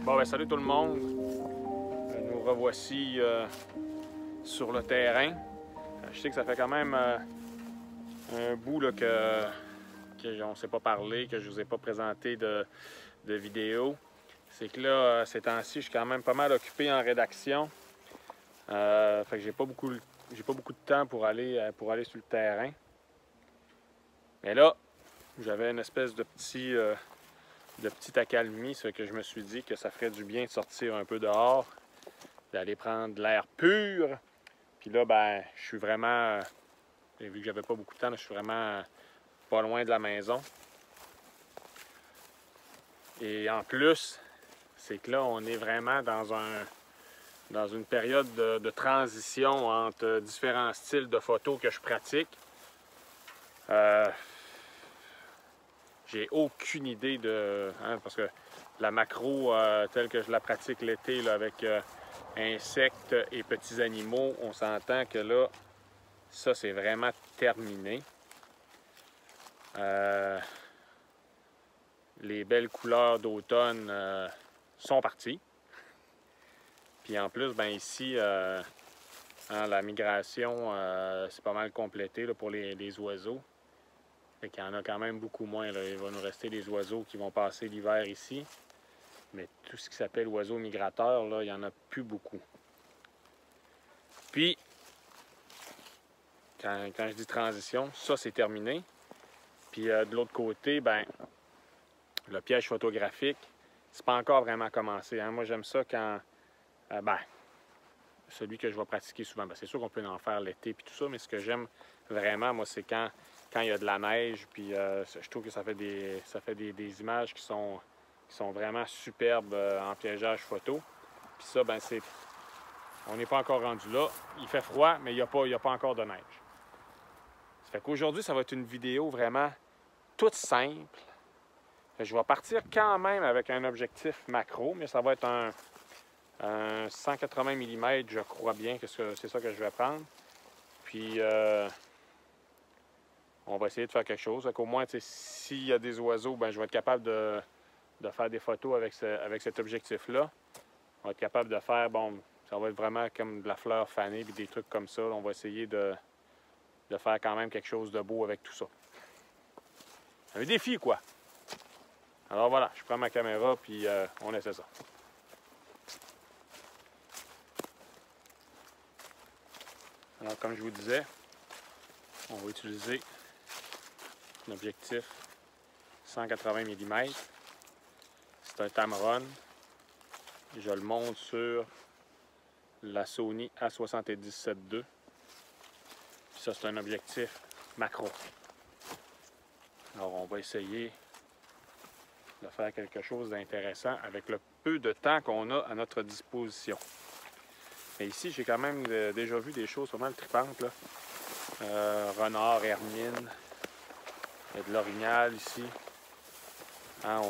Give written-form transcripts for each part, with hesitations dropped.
Bon, ben salut tout le monde. Nous revoici sur le terrain. Je sais que ça fait quand même un bout là, qu'on ne s'est pas parlé, que je ne vous ai pas présenté de vidéo. C'est que là, ces temps-ci, je suis quand même pas mal occupé en rédaction. Fait que j'ai pas beaucoup de temps pour aller sur le terrain. Mais là, j'avais une espèce de petite accalmie, ce que je me suis dit que ça ferait du bien de sortir un peu dehors, d'aller prendre de l'air pur. Puis là, ben, je suis vraiment, vu que j'avais pas beaucoup de temps, là, je suis vraiment pas loin de la maison. Et en plus, c'est que là, on est vraiment dans une période de transition entre différents styles de photos que je pratique. J'ai aucune idée parce que la macro telle que je la pratique l'été avec insectes et petits animaux, on s'entend que là, ça c'est vraiment terminé. Les belles couleurs d'automne sont parties. Puis en plus, ben ici, la migration, c'est pas mal complété là, pour les oiseaux. Fait qu'il y en a quand même beaucoup moins, là. Il va nous rester des oiseaux qui vont passer l'hiver ici. Mais tout ce qui s'appelle oiseaux migrateurs, là, il n'y en a plus beaucoup. Puis, quand je dis transition, ça c'est terminé. Puis de l'autre côté, ben, le piège photographique, c'est pas encore vraiment commencé. Hein? Moi, j'aime ça quand, celui que je vais pratiquer souvent, ben, c'est sûr qu'on peut en faire l'été puis tout ça, mais ce que j'aime vraiment, moi, c'est quand il y a de la neige, puis je trouve que ça fait des images qui sont vraiment superbes en piégeage photo. Puis ça, ben on n'est pas encore rendu là. Il fait froid, mais il n'y a pas encore de neige. Ça fait qu'aujourd'hui, ça va être une vidéo vraiment toute simple. Je vais partir quand même avec un objectif macro, mais ça va être un 180 mm, je crois bien que c'est ça que je vais prendre. Puis on va essayer de faire quelque chose. Au moins, s'il y a des oiseaux, ben, je vais être capable de faire des photos avec cet objectif-là. On va être capable de faire, bon, ça va être vraiment comme de la fleur fanée et des trucs comme ça. On va essayer de faire quand même quelque chose de beau avec tout ça. Un défi, quoi. Alors voilà, je prends ma caméra puis on essaie ça. Alors, comme je vous disais, on va utiliser un objectif 180 mm. C'est un Tamron. Je le monte sur la Sony A77 II. Puis ça, c'est un objectif macro. Alors, on va essayer de faire quelque chose d'intéressant avec le peu de temps qu'on a à notre disposition. Mais ici, j'ai quand même déjà vu des choses pas mal tripantes, là. Renard, hermine, il y a de l'orignal ici. Hein,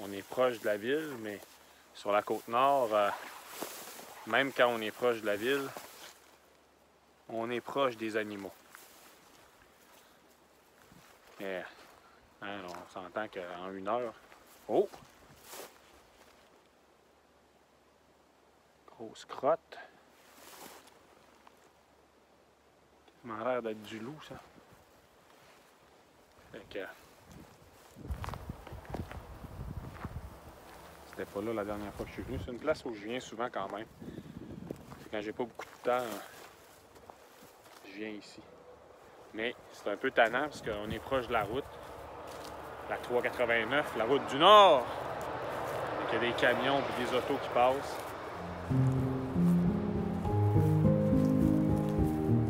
on est proche de la ville, mais sur la côte nord, même quand on est proche de la ville, on est proche des animaux. Et, hein, on s'entend qu'en 1 heure... Oh! Grosse crotte. Ça m'a l'air d'être du loup, ça. Fait que... C'était pas là la dernière fois que je suis venu. C'est une place où je viens souvent quand même. Quand j'ai pas beaucoup de temps, je viens ici. Mais c'est un peu tannant parce qu'on est proche de la route. La 389, la route du Nord. Il y a des camions et des autos qui passent.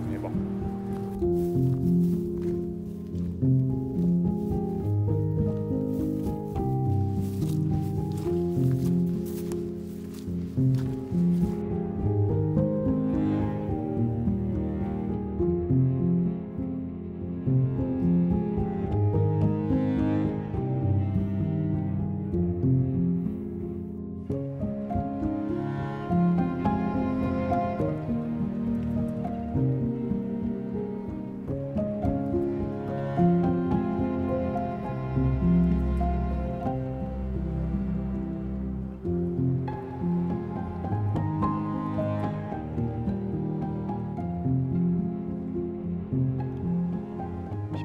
Mais bon.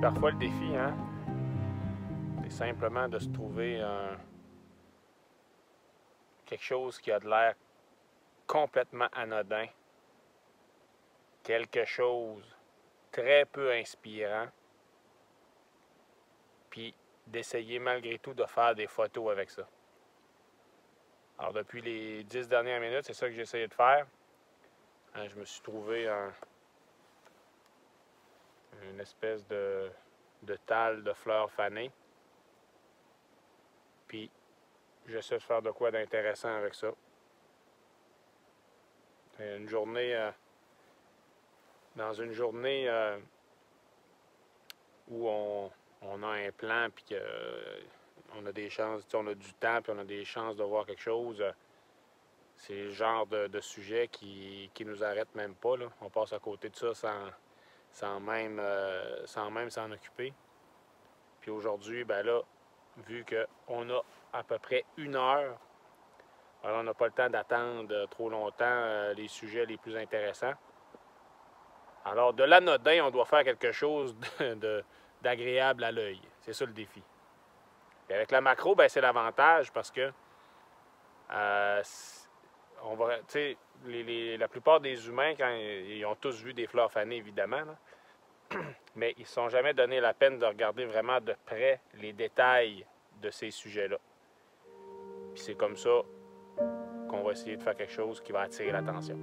Parfois, le défi, hein, c'est simplement de se trouver quelque chose qui a de l'air complètement anodin, quelque chose très peu inspirant, puis d'essayer malgré tout de faire des photos avec ça. Alors depuis les 10 dernières minutes, c'est ça que j'ai essayé de faire. Je me suis trouvé une espèce de talle de fleurs fanées. Puis j'essaie de faire de quoi d'intéressant avec ça. Une journée, dans une journée où on a un plan, puis qu'on a des chances, on a du temps, puis on a des chances de voir quelque chose, c'est le genre de sujet qui nous arrête même pas, là. On passe à côté de ça sans même s'en occuper. Puis aujourd'hui, ben là, vu qu'on a à peu près 1 heure, alors on n'a pas le temps d'attendre trop longtemps les sujets les plus intéressants. Alors, de l'anodin, on doit faire quelque chose d'agréable à l'œil. C'est ça le défi. Et avec la macro, ben, c'est l'avantage parce que on va, tu sais, la plupart des humains, quand ils ont tous vu des fleurs fanées, évidemment, là, mais ils ne se sont jamais donné la peine de regarder vraiment de près les détails de ces sujets-là. Puis c'est comme ça qu'on va essayer de faire quelque chose qui va attirer l'attention.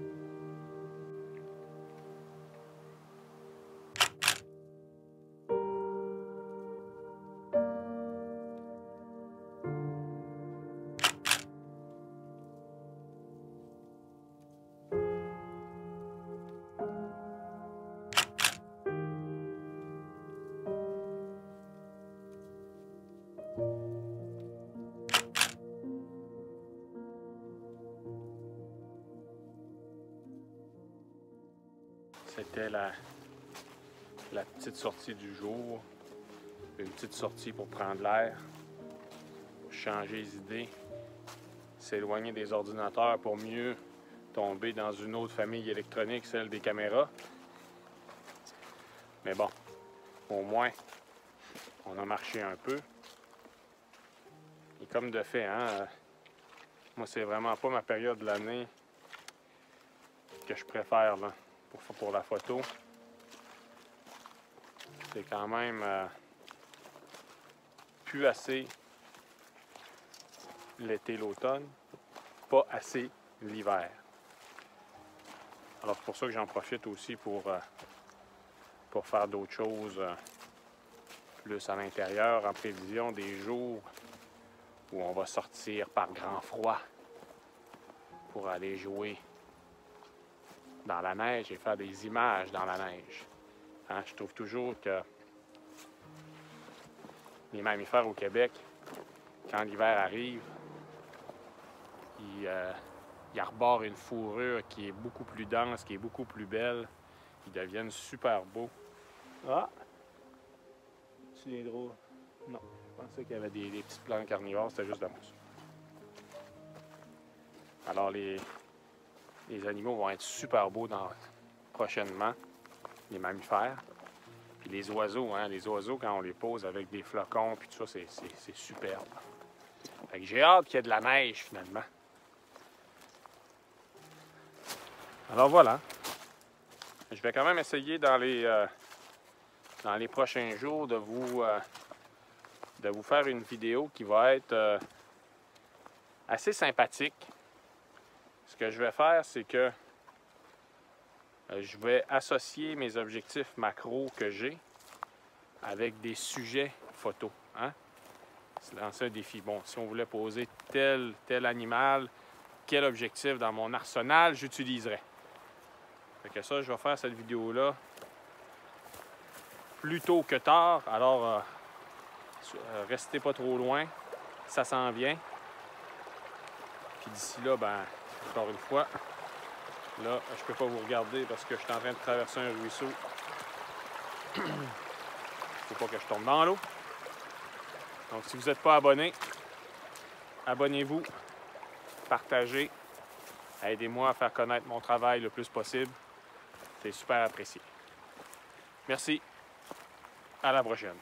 C'était la petite sortie du jour, une petite sortie pour prendre l'air, changer les idées, s'éloigner des ordinateurs pour mieux tomber dans une autre famille électronique, celle des caméras. Mais bon, au moins, on a marché un peu. Et comme de fait, hein, moi, c'est vraiment pas ma période de l'année que je préfère là, pour la photo. C'est quand même plus assez l'été, l'automne, pas assez l'hiver. Alors c'est pour ça que j'en profite aussi pour faire d'autres choses plus à l'intérieur en prévision des jours où on va sortir par grand froid pour aller jouer dans la neige et faire des images dans la neige. Hein, je trouve toujours que les mammifères au Québec, quand l'hiver arrive, ils arborent une fourrure qui est beaucoup plus dense, qui est beaucoup plus belle. Ils deviennent super beaux. Ah! C'est drôle. Non, je pensais qu'il y avait des petites plantes carnivores, c'était juste de la mousse. Alors les animaux vont être super beaux prochainement, les mammifères. Puis les oiseaux, hein, quand on les pose avec des flocons, puis tout ça, c'est superbe. Fait que j'ai hâte qu'il y ait de la neige, finalement. Alors voilà. Je vais quand même essayer dans les prochains jours de vous faire une vidéo qui va être assez sympathique. Ce que je vais faire, c'est que je vais associer mes objectifs macro que j'ai avec des sujets photos. Hein? C'est lancer un défi. Bon, si on voulait poser tel animal, quel objectif dans mon arsenal j'utiliserais. Fait que ça, je vais faire cette vidéo-là plus tôt que tard. Alors, restez pas trop loin. Ça s'en vient. Puis d'ici là, ben, encore une fois, là, je peux pas vous regarder parce que je suis en train de traverser un ruisseau. Faut pas que je tombe dans l'eau. Donc, si vous n'êtes pas abonné, abonnez-vous, partagez, aidez-moi à faire connaître mon travail le plus possible. C'est super apprécié. Merci. À la prochaine.